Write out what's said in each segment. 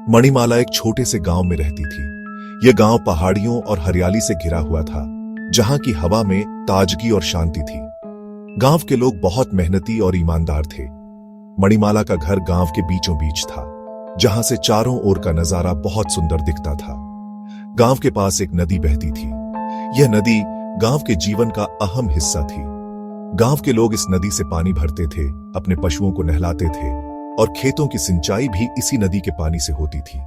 मणिमाला एक छोटे से गांव में रहती थी। यह गांव पहाड़ियों और हरियाली से घिरा हुआ था, जहां की हवा में ताजगी और शांति थी। गांव के लोग बहुत मेहनती और ईमानदार थे। मणिमाला का घर गांव के बीचों बीच था, जहां से चारों ओर का नजारा बहुत सुंदर दिखता था। गांव के पास एक नदी बहती थी। यह नदी गांव के जीवन का अहम हिस्सा थी। गांव के लोग इस नदी से पानी भरते थे, अपने पशुओं को नहलाते थे और खेतों की सिंचाई भी इसी नदी के पानी से होती थी।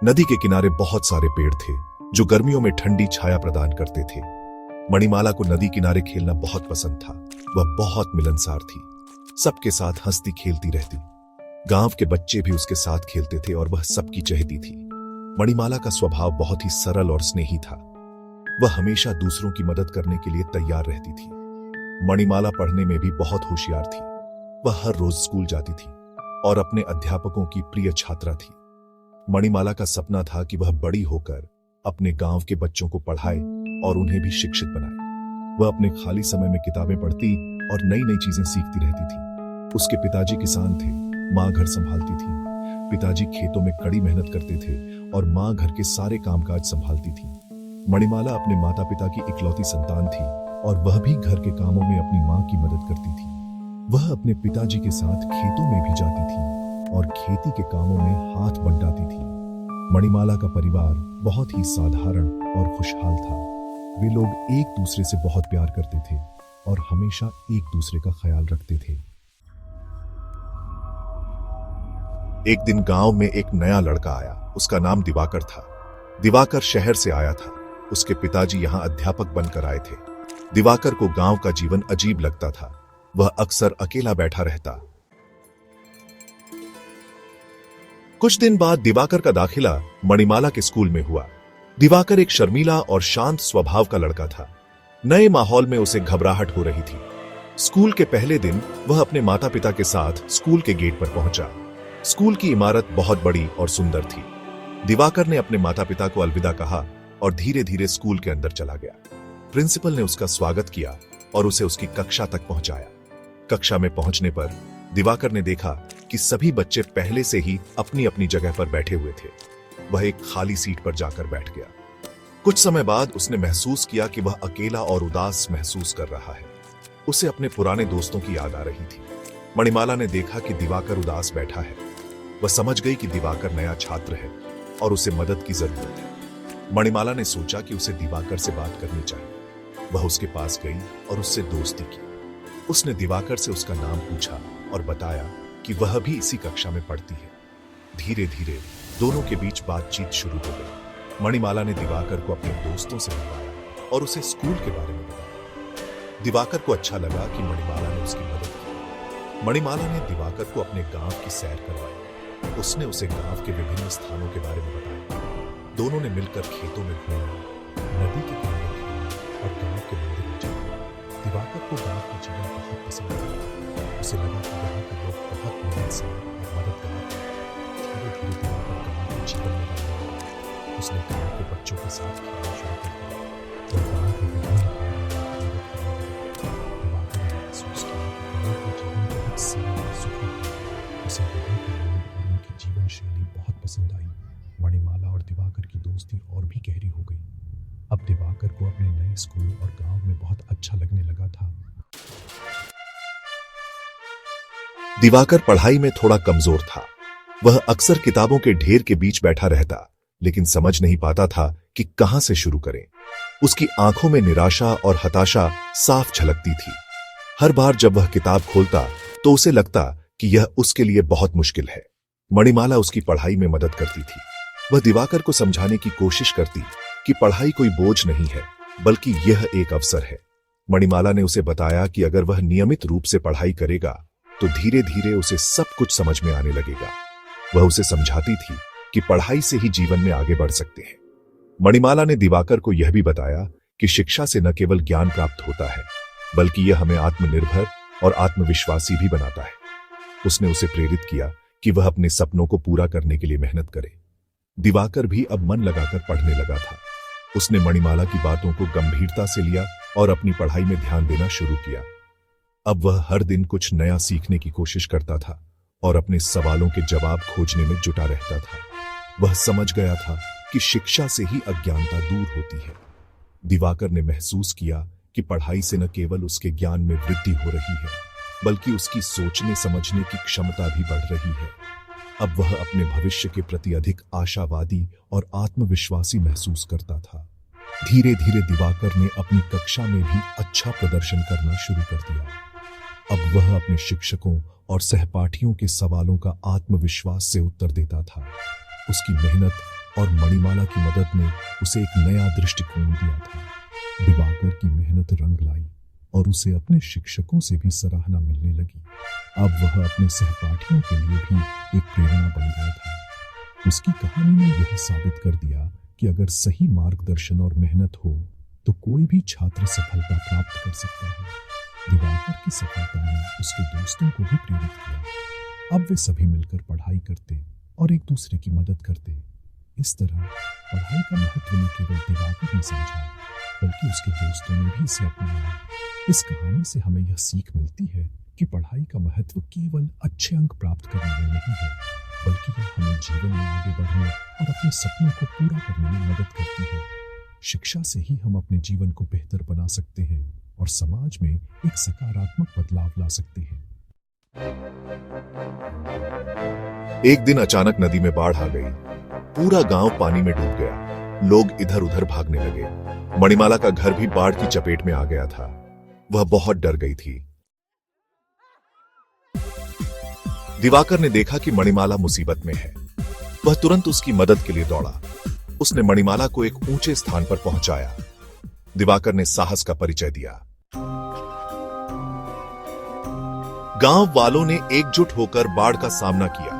नदी के किनारे बहुत सारे पेड़ थे, जो गर्मियों में ठंडी छाया प्रदान करते थे। मणिमाला को नदी किनारे खेलना बहुत पसंद था। वह बहुत मिलनसार थी, सबके साथ हंसती खेलती रहती। गांव के बच्चे भी उसके साथ खेलते थे और वह सबकी चहेती थी। मणिमाला का स्वभाव बहुत ही सरल और स्नेही था। वह हमेशा दूसरों की मदद करने के लिए तैयार रहती थी। मणिमाला पढ़ने में भी बहुत होशियार थी। वह हर रोज स्कूल जाती थी और अपने अध्यापकों की प्रिय छात्रा थी। मणिमाला का सपना था कि वह बड़ी होकर अपने गांव के बच्चों को पढ़ाए और उन्हें भी शिक्षित बनाए। वह अपने खाली समय में किताबें पढ़ती और नई नई चीजें सीखती रहती थी। उसके पिताजी किसान थे, माँ घर संभालती थी। पिताजी खेतों में कड़ी मेहनत करते थे और माँ घर के सारे कामकाज संभालती थी। मणिमाला अपने माता पिता की इकलौती संतान थी और वह भी घर के कामों में अपनी माँ की मदद करती थी। वह अपने पिताजी के साथ खेतों में भी जाती थी और खेती के कामों में हाथ बंटाती थी। मणिमाला का परिवार बहुत ही साधारण और खुशहाल था। वे लोग एक दूसरे से बहुत प्यार करते थे और हमेशा एक दूसरे का ख्याल रखते थे। एक दिन गांव में एक नया लड़का आया। उसका नाम दिवाकर था। दिवाकर शहर से आया था। उसके पिताजी यहां अध्यापक बनकर आए थे। दिवाकर को गांव का जीवन अजीब लगता था। वह अक्सर अकेला बैठा रहता। कुछ दिन बाद दिवाकर का दाखिला मणिमाला के स्कूल में हुआ। दिवाकर एक शर्मीला और शांत स्वभाव का लड़का था। नए माहौल में उसे घबराहट हो रही थी। स्कूल के पहले दिन वह अपने माता पिता के साथ स्कूल के गेट पर पहुंचा। स्कूल की इमारत बहुत बड़ी और सुंदर थी। दिवाकर ने अपने माता पिता को अलविदा कहा और धीरे धीरे स्कूल के अंदर चला गया। प्रिंसिपल ने उसका स्वागत किया और उसे उसकी कक्षा तक पहुंचाया। कक्षा में पहुंचने पर दिवाकर ने देखा कि सभी बच्चे पहले से ही अपनी अपनी जगह पर बैठे हुए थे। वह एक खाली सीट पर जाकर बैठ गया। कुछ समय बाद उसने महसूस किया कि वह अकेला और उदास महसूस कर रहा है। उसे अपने पुराने दोस्तों की याद आ रही थी। मणिमाला ने देखा कि दिवाकर उदास बैठा है। वह समझ गई कि दिवाकर नया छात्र है और उसे मदद की जरूरत है। मणिमाला ने सोचा कि उसे दिवाकर से बात करनी चाहिए। वह उसके पास गई और उससे दोस्ती की। उसने दिवाकर से उसका नाम पूछा और बताया कि वह भी इसी कक्षा में पढ़ती है। धीरे धीरे दोनों के बीच बातचीत शुरू हो गई। मणिमाला ने दिवाकर को अपने दोस्तों से मिलवाया और उसे स्कूल के बारे में बताया। दिवाकर को अच्छा लगा कि मणिमाला ने उसकी मदद की। मणिमाला ने दिवाकर को अपने गांव की सैर करवाई। उसने उसे गांव के विभिन्न स्थानों के बारे में बताया। दोनों ने मिलकर खेतों में घूमा, नदी के किनारे खेला और गांव के मंदिर में जाया। दिवाकर को गांव का जीवन बहुत पसंद आया। उसे लगा कि यहाँ के लोग बहुत मिलनसार और मददगार हैं। धीरे धीरे दिवाकर गांव के जीवन में रहने लगा। उसने गांव के बच्चों के साथ खेलना शुरू कर दिया। तो गांव के विभिन्न कार्यों में मदद करने लगा। दिवाकर ने महसूस किया कि गांव का जीवन बहुत सरल और सुखी है। उसे वहाँ के लोग और उनकी जीवन शैली बहुत पसंद आई। मणिमाला और दिवाकर की दोस्ती और भी गहरी हो गई। अब दिवाकर को अपने नए स्कूल और गांव में बहुत अच्छा लगने लगा था। दिवाकर पढ़ाई में थोड़ा कमजोर था। वह अक्सर किताबों के ढेर के बीच बैठा रहता, लेकिन समझ नहीं पाता था कि कहां से शुरू करें। उसकी आंखों में निराशा और हताशा साफ झलकती थी। हर बार जब वह किताब खोलता तो उसे लगता कि यह उसके लिए बहुत मुश्किल है। मणिमाला उसकी पढ़ाई में मदद करती थी। वह दिवाकर को समझाने की कोशिश करती कि पढ़ाई कोई बोझ नहीं है, बल्कि यह एक अवसर है। मणिमाला ने उसे बताया कि अगर वह नियमित रूप से पढ़ाई करेगा तो धीरे धीरे उसे सब कुछ समझ में आने लगेगा। वह उसे समझाती थी कि पढ़ाई से ही जीवन में आगे बढ़ सकते हैं। मणिमाला ने दिवाकर को यह भी बताया कि शिक्षा से न केवल ज्ञान प्राप्त होता है, बल्कि यह हमें आत्मनिर्भर और आत्मविश्वासी भी बनाता है। उसने उसे प्रेरित किया कि वह अपने सपनों को पूरा करने के लिए मेहनत करे। दिवाकर भी अब मन लगाकर पढ़ने लगा था। उसने मणिमाला की बातों को गंभीरता से लिया और अपनी पढ़ाई में ध्यान देना शुरू किया। अब वह हर दिन कुछ नया सीखने की कोशिश करता था और अपने सवालों के जवाब खोजने में जुटा रहता था। वह समझ गया था कि शिक्षा से ही अज्ञानता दूर होती है। दिवाकर ने महसूस किया कि पढ़ाई से न केवल उसके ज्ञान में वृद्धि हो रही है, बल्कि उसकी सोचने समझने की क्षमता भी बढ़ रही है। अब वह अपने भविष्य के प्रति अधिक आशावादी और आत्मविश्वासी महसूस करता था। धीरे धीरे दिवाकर ने अपनी कक्षा में भी अच्छा प्रदर्शन करना शुरू कर दिया। अब वह अपने शिक्षकों और सहपाठियों के सवालों का आत्मविश्वास से उत्तर देता था। उसकी मेहनत और मणिमाला की मदद ने उसे एक नया दृष्टिकोण दिया था। दिवाकर की मेहनत रंग लाई और उसे अपने शिक्षकों से भी सराहना मिलने लगी। अब वह अपने सहपाठियों के लिए भी एक प्रेरणा बन गया था। उसकी कहानी ने यह साबित कर दिया कि अगर सही मार्गदर्शन और मेहनत हो तो कोई भी छात्र सफलता प्राप्त कर सकता है। दिवाकर की सफलता ने उसके दोस्तों को भी प्रेरित किया। अब वे सभी मिलकर पढ़ाई करते और एक दूसरे की मदद करते। इस तरह पढ़ाई का महत्व न केवल दिवाकर ने समझा, बल्कि उसके दोस्तों ने भी इसे अपनाया। इस कहानी से हमें यह सीख मिलती है कि पढ़ाई का महत्व केवल अच्छे अंक प्राप्त करने में नहीं है, बल्कि यह हमें जीवन में आगे बढ़ने और अपने सपनों को पूरा करने में मदद करती है। शिक्षा से ही हम अपने जीवन को बेहतर बना सकते हैं और समाज में एक सकारात्मक बदलाव ला सकते हैं। एक दिन अचानक नदी में बाढ़ आ गई। पूरा गांव पानी में डूब गया। लोग इधर उधर भागने लगे। मणिमाला का घर भी बाढ़ की चपेट में आ गया था। वह बहुत डर गई थी। दिवाकर ने देखा कि मणिमाला मुसीबत में है। वह तुरंत उसकी मदद के लिए दौड़ा। उसने मणिमाला को एक ऊंचे स्थान पर पहुंचाया। दिवाकर ने साहस का परिचय दिया। गांव वालों ने एकजुट होकर बाढ़ का सामना किया।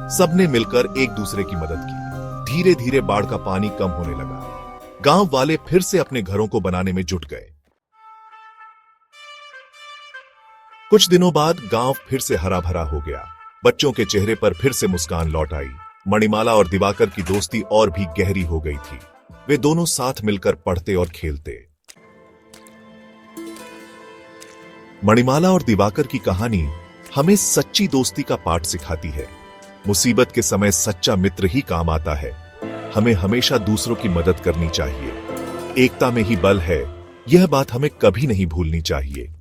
सबने मिलकर एक दूसरे की मदद की। धीरे धीरे बाढ़ का पानी कम होने लगा। गांव वाले फिर से अपने घरों को बनाने में जुट गए। कुछ दिनों बाद गांव फिर से हरा भरा हो गया। बच्चों के चेहरे पर फिर से मुस्कान लौट आई। मणिमाला और दिवाकर की दोस्ती और भी गहरी हो गई थी। वे दोनों साथ मिलकर पढ़ते और खेलते। मणिमाला और दिवाकर की कहानी हमें सच्ची दोस्ती का पाठ सिखाती है। मुसीबत के समय सच्चा मित्र ही काम आता है। हमें हमेशा दूसरों की मदद करनी चाहिए। एकता में ही बल है, यह बात हमें कभी नहीं भूलनी चाहिए।